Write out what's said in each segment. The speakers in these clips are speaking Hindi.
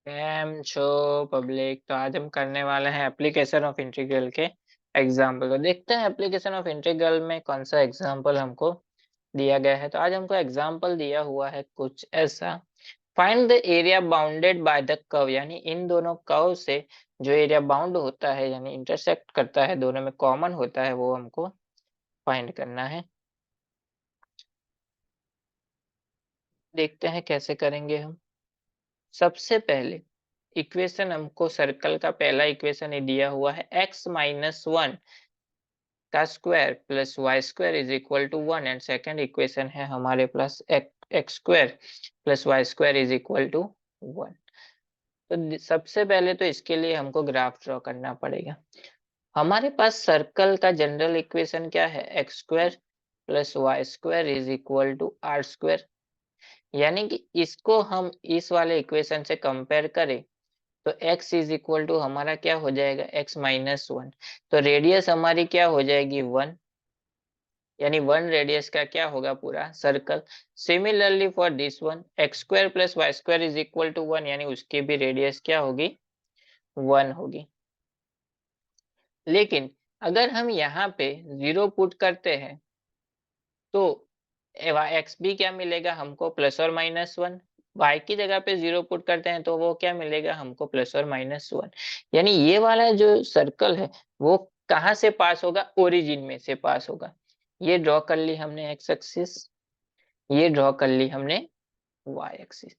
कैम छो पब्लिक। तो आज हम करने वाले हैं एप्लीकेशन ऑफ इंटीग्रल के एग्जाम्पल को। देखते हैं एप्लीकेशन ऑफ इंटीग्रल में कौन सा एग्जाम्पल हमको दिया गया है। तो आज हमको एग्जाम्पल दिया हुआ है कुछ ऐसा। Find the area bounded by the curve, यानी इन दोनों कर्व से जो एरिया बाउंड होता है यानी इंटरसेक्ट करता है, दोनों में कॉमन होता है, वो हमको फाइंड करना है। देखते हैं कैसे करेंगे हम। सबसे पहले इक्वेशन हमको सर्कल का पहला इक्वेशन ये दिया हुआ है, x-1 का square plus Y square is equal to 1, and second equation है हमारे plus X square plus Y square is equal to 1। तो सबसे पहले तो इसके लिए हमको ग्राफ ड्रॉ करना पड़ेगा। हमारे पास सर्कल का जनरल इक्वेशन क्या है, x square plus Y square is equal to r square. यानी कि इसको हम इस वाले इक्वेशन से कंपेयर करें तो x इज इक्वल टू हमारा क्या हो जाएगा, x-1। तो रेडियस हमारी क्या हो जाएगी 1, यानी 1 रेडियस का क्या होगा पूरा circle. Similarly for this one x square plus Y square is equal to 1, यानी उसकी भी रेडियस क्या होगी, 1 होगी। लेकिन अगर हम यहाँ पे 0 पुट करते हैं तो एक्स भी क्या मिलेगा हमको, प्लस और माइनस 1। वाई की जगह पे 0 पुट करते हैं तो वो क्या मिलेगा हमको, प्लस और माइनस 1। यानी ये वाला जो सर्कल है वो कहाँ से पास होगा, ओरिजिन में से पास होगा। ये ड्रॉ कर ली हमने एक्स एक्सिस, ये ड्रॉ कर ली हमने वाई एक्सिस।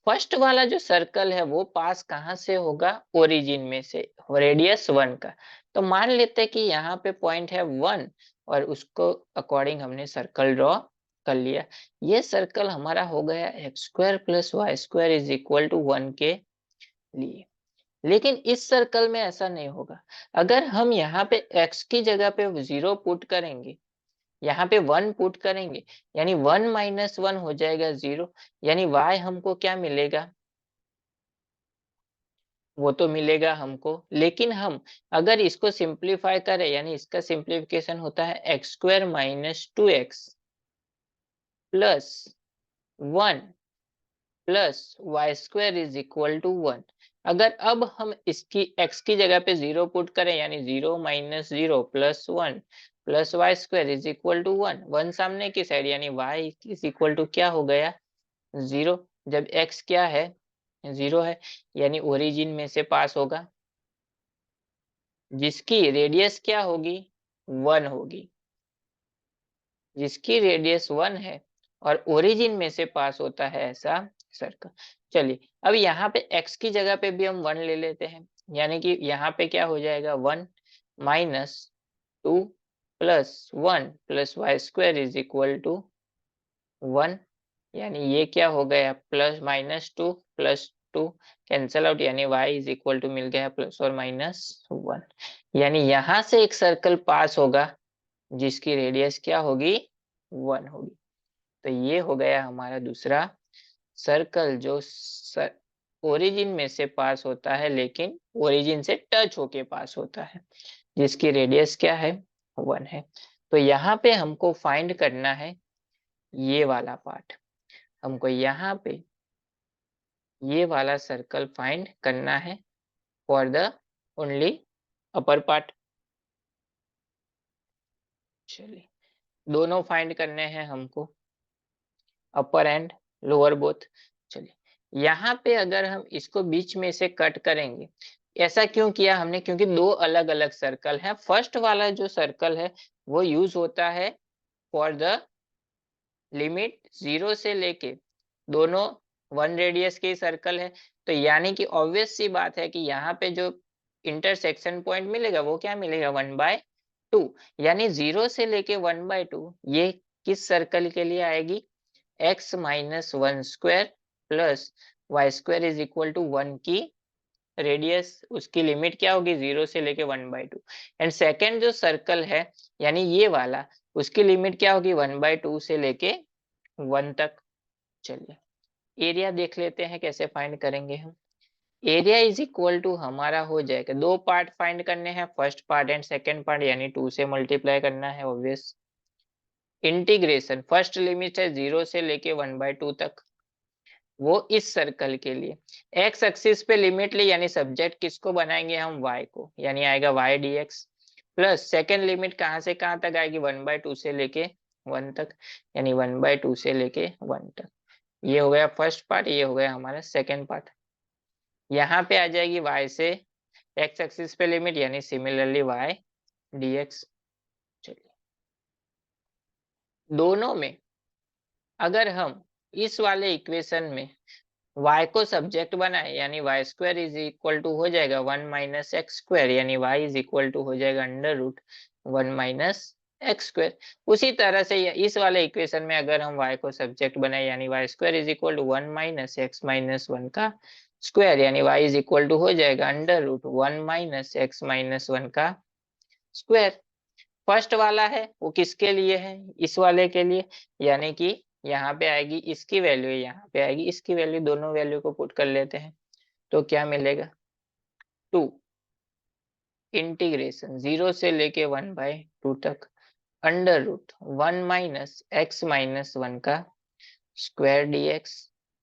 फर्स्ट वाला जो सर्कल है वो पास कहाँ से होगा, ओरिजिन में से, रेडियस 1 का। तो मान लेते हैं कि यहाँ पे पॉइंट है 1 और उसको अकॉर्डिंग हमने सर्कल ड्रॉ कर लिया। ये सर्कल हमारा हो गया x square plus Y square is equal to 1 के लिए। लेकिन इस सर्कल में ऐसा नहीं होगा। अगर हम यहाँ पे x की जगह पे 0 पुट करेंगे, यहाँ पे 1 पुट करेंगे, यानी 1 - 1 हो जाएगा 0, यानी y हमको क्या मिलेगा, वो तो मिलेगा हमको। लेकिन हम अगर इसको सिंप्लीफाई करें, यानी इसका सिंप्लीफिकेशन होता है x square minus 2x plus 1 plus Y square is equal to 1। अगर अब हम इसकी x की जगह पे 0 पुट करें, यानी 0 - 0 plus 1 plus Y square is equal to 1, 1 सामने की साइड, यानी y इज इक्वल टू क्या हो गया, 0। जब x क्या है, 0 है, यानी ओरिजिन में से पास होगा, जिसकी रेडियस क्या होगी, 1 होगी। जिसकी रेडियस 1 है और ओरिजिन में से पास होता है ऐसा सर्कल। चलिए अब यहाँ पे x की जगह पे भी हम 1 ले लेते हैं, यानी कि यहाँ पे क्या हो जाएगा, 1 - 2 plus 1 plus Y square is equal to 1। यानी ये क्या हो गया, प्लस -2 प्लस 2 कैंसल आउट, यानी y इज इक्वल टू मिल गया प्लस और -1। यानी यहाँ से एक सर्कल पास होगा जिसकी रेडियस क्या होगी, 1 होगी। तो ये हो गया हमारा दूसरा सर्कल जो ओरिजिन में से पास होता है, लेकिन ओरिजिन से टच होके पास होता है, जिसकी रेडियस क्या है, 1 है। तो यहाँ पे हमको फाइंड करना है ये वाला पार्ट। हमको यहाँ पे ये वाला सर्कल फाइंड करना है for the only upper part. चलिए दोनों फाइंड करने हैं हमको, अपर एंड लोअर बोथ। चलिए यहाँ पे अगर हम इसको बीच में से कट करेंगे, ऐसा क्यों किया हमने, क्योंकि दो अलग अलग सर्कल है। फर्स्ट वाला जो सर्कल है वो यूज होता है फॉर द लिमिट 0 से लेके, दोनों 1 रेडियस के सर्कल है। तो यानी कि ऑब्वियस सी बात है कि यहाँ पे जो इंटरसेक्शन पॉइंट मिलेगा वो क्या मिलेगा, 1/2। यानी 0 से लेके 1/2 ये किस सर्कल के लिए आएगी, x-1 square plus Y square is equal to 1 की रेडियस, उसकी लिमिट क्या होगी, 0 से लेके 1/2। एंड सेकेंड जो सर्कल है यानी ये वाला, उसकी लिमिट क्या होगी, 1/2 से लेके 1 तक। चलिए एरिया देख लेते हैं कैसे फाइंड करेंगे हम। एरिया इज इक्वल टू हमारा हो जाएगा, दो पार्ट फाइंड करने हैं, first part and second part, यानी 2 से मल्टीप्लाई करना है ऑब्वियस। इंटीग्रेशन फर्स्ट लिमिट है 0 से लेके 1/2 तक, वो इस सर्कल के लिए। एक्स एक्सिस पे लिमिट ली, यानी सब्जेक्ट किसको बनाएंगे हम, y को, यानी आएगा y dx plus second limit कहां से कहां तक आएगी, 1/2 से लेके 1 तक, यानी 1/2 से लेके 1 तक। ये हो गया फर्स्ट पार्ट, ये हो गया हमारा सेकेंड पार्ट। यहाँ पे आ जाएगी y से x एक्सिस पे लिमिट, यानी सिमिलरली y dx। चलिए, दोनों में अगर हम इस वाले इक्वेशन में y को सब्जेक्ट बनाए, यानी y square is equal to हो जाएगा 1 माइनस एक्स स्क्वायर, यानी y इज इक्वल टू हो जाएगा √1 माइनस एक्स स्क्वायर। उसी तरह से इस वाले इक्वेशन में अगर हम y को सब्जेक्ट बनाए, यानी y square is equal to 1 minus x minus 1 का स्क्वायर, यानी y इज इक्वल टू हो जाएगा √1 माइनस एक्स माइनस 1 का स्क्वायर। फर्स्ट वाला है वो किसके लिए है, इस वाले के लिए, यानी कि यहाँ पे आएगी इसकी वैल्यू, यहाँ पे आएगी इसकी वैल्यू, दोनों वैल्यू को पुट कर लेते हैं तो क्या मिलेगा, 2 इंटीग्रेशन 0 से लेके 1/2 तक √1 माइनस एक्स माइनस 1 का स्क्वायर dx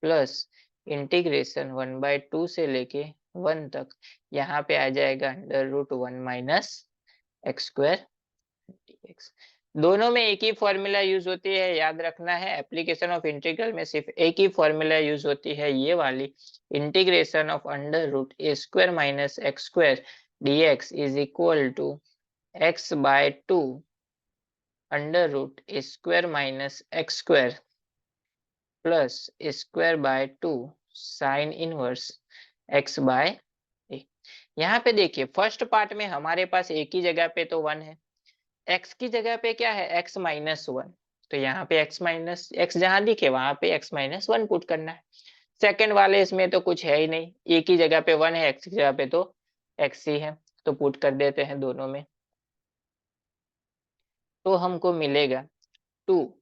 प्लस इंटीग्रेशन 1/2 से लेके 1 तक, यहाँ पे आ जाएगा √1 माइनस एक्स स्क्वायर dx। दोनों में एक ही फॉर्मूला यूज होती है, याद रखना है, एप्लीकेशन ऑफ इंटीग्रल में सिर्फ एक ही फॉर्मूला यूज होती है, ये वाली, integration of √a² minus x square dx is equal to x/2 √a² minus x square plus a²/2 sine inverse x/a। यहाँ पे देखिए फर्स्ट पार्ट में हमारे पास एक ही जगह पे तो 1 है, x की जगह पे क्या है, x-1, तो यहाँ पे x जहां दिखे वहां पे x-1 पुट करना है। सेकंड वाले इसमें तो कुछ है ही नहीं, एक ही जगह पे 1 है, x की जगह पे तो x ही है, तो पुट कर देते हैं दोनों में, तो हमको मिलेगा 2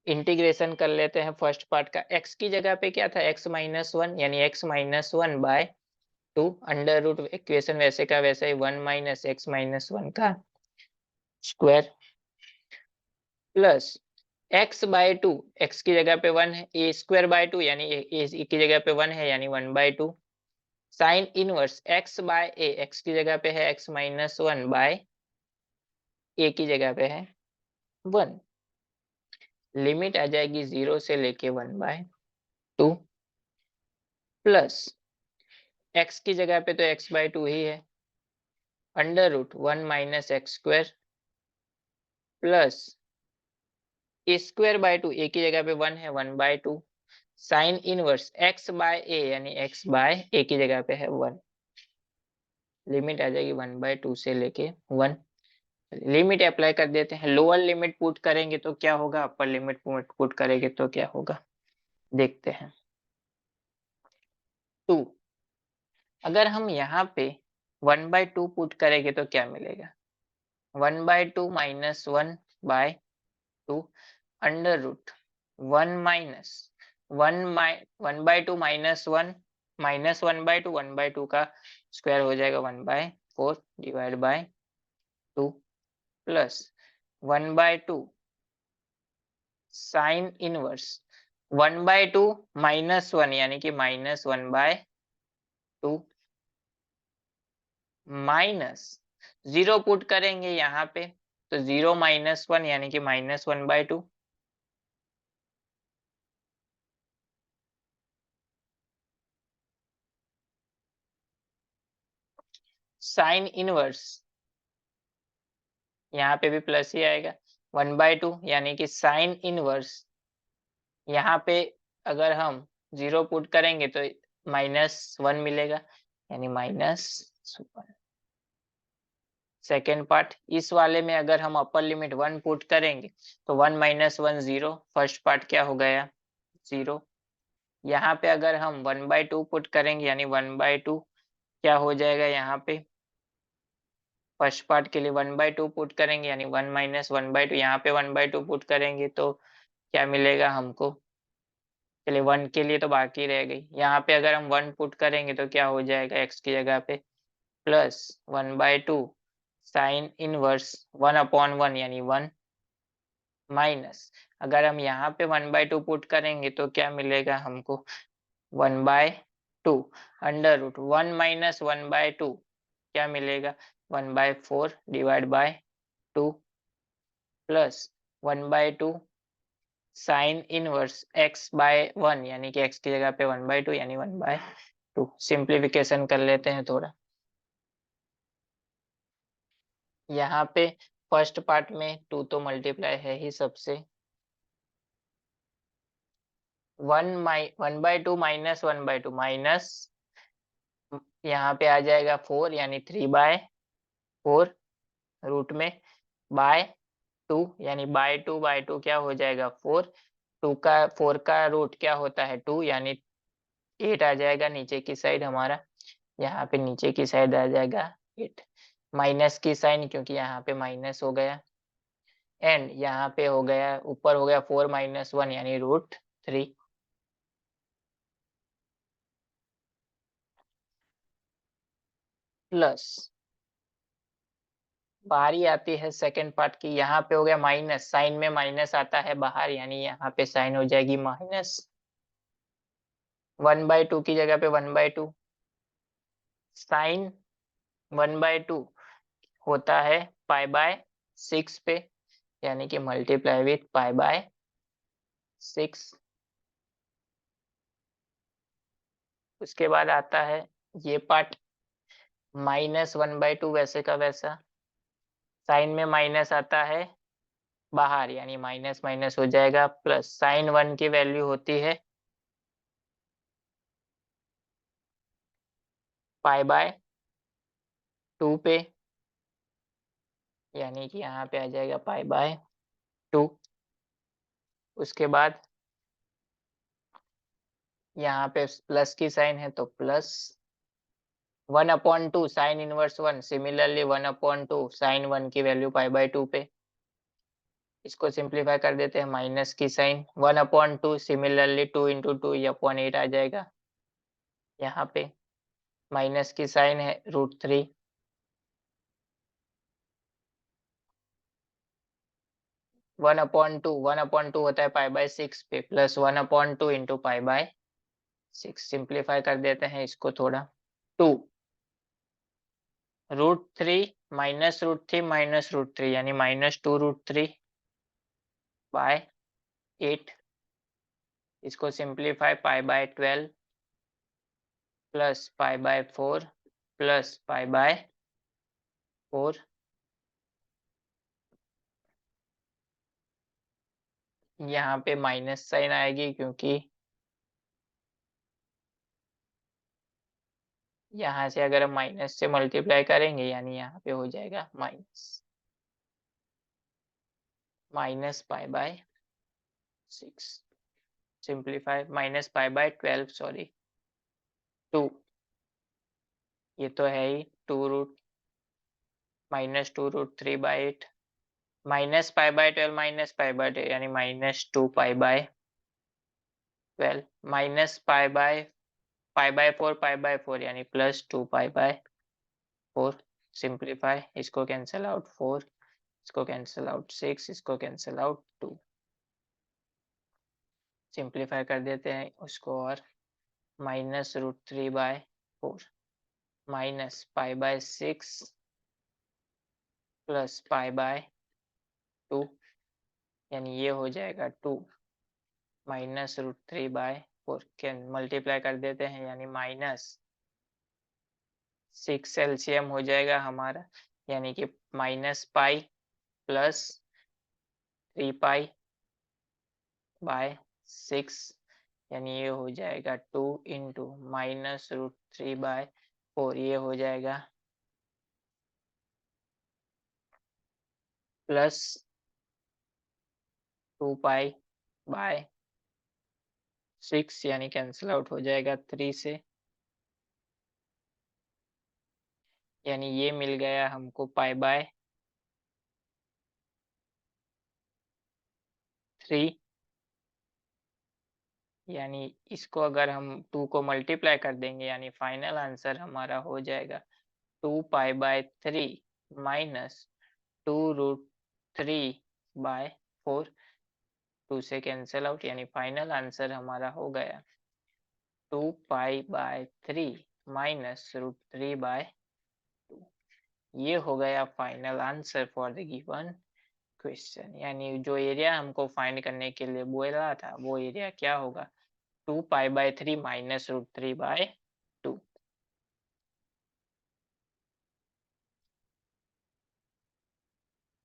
इंटीग्रेशन कर लेते हैं फर्स्ट पार्ट का, x की जगह पे क्या था, x-1, यानी x-1/2 अंडर रूट, इक्वेशन वैसे का वैसे ही 1 माइनस x-1 का स्क्वायर प्लस x/2, x की जगह पे 1 है, a²/2 यानी a की जगह पे 1 है, यानी 1/2 साइन इनवर्स x/a, x की जगह पे है x-1 a की जगह पे है 1, लिमिट आ जाएगी 0 से लेके 1/2 प्लस x की जगह पे तो x/2 ही है, √1 minus x square plus a²/2, a की जगह पे 1 है 1/2 साइन इनवर्स x/a, यानी x/a की जगह पे है 1, लिमिट आ जाएगी 1/2 से लेके 1। लिमिट अप्लाई कर देते हैं, लोअर लिमिट पुट करेंगे तो क्या होगा, अपर लिमिट पुट करेंगे तो क्या होगा, देखते हैं। 2 अगर हम यहाँ पे 1/2 पुट करेंगे तो क्या मिलेगा, 1/2 माइनस 1/2 √1 माइनस 1/2 माइनस 1 माइनस 1/2, 1/2 का स्क्वायर हो जाएगा 1/4 divide by 2 plus 1/2 sine inverse 1/2 minus 1, यानी कि माइनस 1/2 माइनस 0 पुट करेंगे यहाँ पे तो 0 माइनस 1, यानी कि माइनस 1/2 साइन इनवर्स, यहाँ पे भी प्लस ही आएगा 1/2, यानी कि साइन इनवर्स, यहाँ पे अगर हम 0 पुट करेंगे तो -1 मिलेगा, यानी -1। सेकेंड पार्ट, इस वाले में अगर हम अपर लिमिट 1 पुट करेंगे तो 1 माइनस 1 0, फर्स्ट पार्ट क्या हो गया 0। यहाँ पे अगर हम 1/2 पुट करेंगे, यानी 1/2 क्या हो जाएगा, यहाँ पे फर्स्ट पार्ट के लिए 1/2 पुट करेंगे, यानी 1 माइनस 1/2, यहाँ पे 1/2 पुट करेंगे तो क्या मिलेगा हमको, चलिए 1 के लिए तो बाकी रह गई, यहाँ पे अगर हम 1 पुट करेंगे तो क्या हो जाएगा, x की जगह पे प्लस 1/2 साइन इनवर्स 1/1, यानी 1 माइनस, अगर हम यहाँ पे 1/2 पुट करेंगे तो क्या मिलेगा हमको, 1/2 2 अंडर रूट 1 माइनस 1/2 क्या मिलेगा 1/4 divide by 2 plus 1/2 sine inverse x by 1 यानी कि x की जगह पे 1/2 यानी 1/2 सिंप्लीफिकेशन कर लेते हैं थोड़ा। यहाँ पे फर्स्ट पार्ट में 2 तो मल्टीप्लाई है ही सबसे 1/2 माइनस 1/2 माइनस यहाँ पे आ जाएगा 4 यानी 3/4 रूट में बाय 2 यानी बाय 2 क्या हो जाएगा 4 4 का रूट क्या होता है 2 यानी 8 आ जाएगा नीचे की साइड हमारा। यहाँ पे नीचे की साइड आ जाएगा 8 माइनस की साइन क्योंकि यहाँ पे माइनस हो गया एंड यहाँ पे हो गया ऊपर हो गया 4 माइनस 1 यानी √3 प्लस बारी आती है सेकंड पार्ट की। यहाँ पे हो गया माइनस साइन में माइनस आता है बाहर यानी यहाँ पे साइन हो जाएगी माइनस 1/2 की जगह पे 1/2 साइन 1/2 होता है π/6 पे यानी कि मल्टीप्लाई विथ π/6। उसके बाद आता है ये पार्ट माइनस 1/2 वैसे का वैसा साइन में माइनस आता है बाहर यानी माइनस माइनस हो जाएगा प्लस साइन 1 की वैल्यू होती है π/2 पे यानी कि यहाँ पे आ जाएगा π/2। उसके बाद यहाँ पे प्लस की साइन है तो plus 1/2 sine inverse 1 similarly 1/2 sine 1 की वैल्यू π/2 पे इसको सिंप्लीफाई कर देते हैं माइनस की साइन 1/2 सिमिलरली 2 × 2 ये अपॉन 8 आ जाएगा। यहाँ पे माइनस की साइन है √3 1/2 होता है π/6 पे प्लस 1/2 इंटू π/6 सिंप्लीफाई कर देते हैं इसको थोड़ा 2 √3 माइनस √3 माइनस √3 यानी -2 √3 बाय 8 इसको सिंप्लीफाई π/12 प्लस π/4 प्लस π/4 यहाँ पे माइनस साइन आएगी क्योंकि यहाँ से अगर हम माइनस से मल्टीप्लाई करेंगे यानी यहाँ पे हो जाएगा -π/6 सिंप्लीफाई -π/12 सॉरी 2 ये तो है ही 2 -2 √3/8 -π/12 -π/2 यानी -2π/12 माइनस π/4 π/4 यानी +2π/4 सिंप्लीफाई इसको कैंसिल आउट 4 इसको कैंसिल आउट 6 इसको कैंसिल आउट 2 सिंप्लीफाई कर देते हैं उसको और -√3/4 माइनस π/6 प्लस π/2 यानी ये हो जाएगा 2 -√3/4 कैन मल्टीप्लाई कर देते हैं यानी -6 एलसीएम हो जाएगा हमारा यानी कि -π प्लस 3π/6 यानी ये हो जाएगा 2 इंटू -√3/4 ये हो जाएगा प्लस 2π/6 यानी कैंसिल आउट हो जाएगा 3 से यानी ये मिल गया हमको π/3 यानी इसको अगर हम 2 को मल्टीप्लाई कर देंगे यानी फाइनल आंसर हमारा हो जाएगा 2π/3 माइनस 2√3/4 2 से कैंसिल आउट यानी फाइनल आंसर हमारा हो गया 2π/3 माइनस √3/2। ये हो गया final answer for the given question. यानी जो एरिया हमको फाइंड करने के लिए बोला था वो एरिया क्या होगा, 2π/3 माइनस √3/2।